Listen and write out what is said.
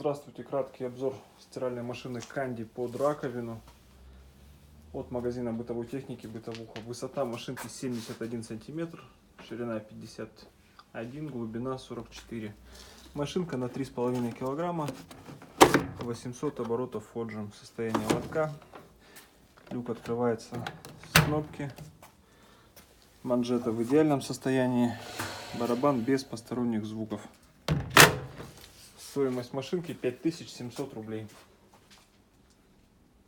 Здравствуйте, краткий обзор стиральной машины Candy под раковину от магазина бытовой техники Бытовуха. Высота машинки 71 сантиметр, ширина 51, глубина 44. Машинка на 3,5 килограмма, 800 оборотов отжим. Состояние лотка. Люк открывается с кнопки. Манжета в идеальном состоянии. Барабан без посторонних звуков. Стоимость машинки 5700 рублей.